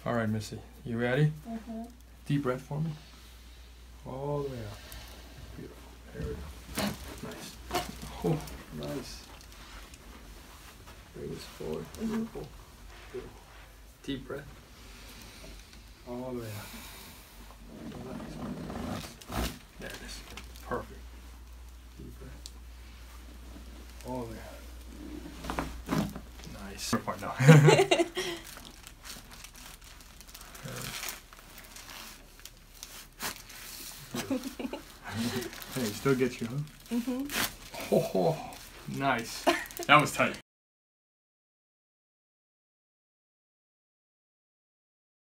All right, Missy, you ready? Mm-hmm. Deep breath for me. All the way out. Beautiful. There we go. Nice. Oh, nice. Bring this forward. Beautiful. Beautiful. Deep breath. All the way out. Relax. There it is. Perfect. Deep breath. All the way out. Nice. No. Hey, still gets you, huh? Mm-hmm. Oh, nice. That was tight.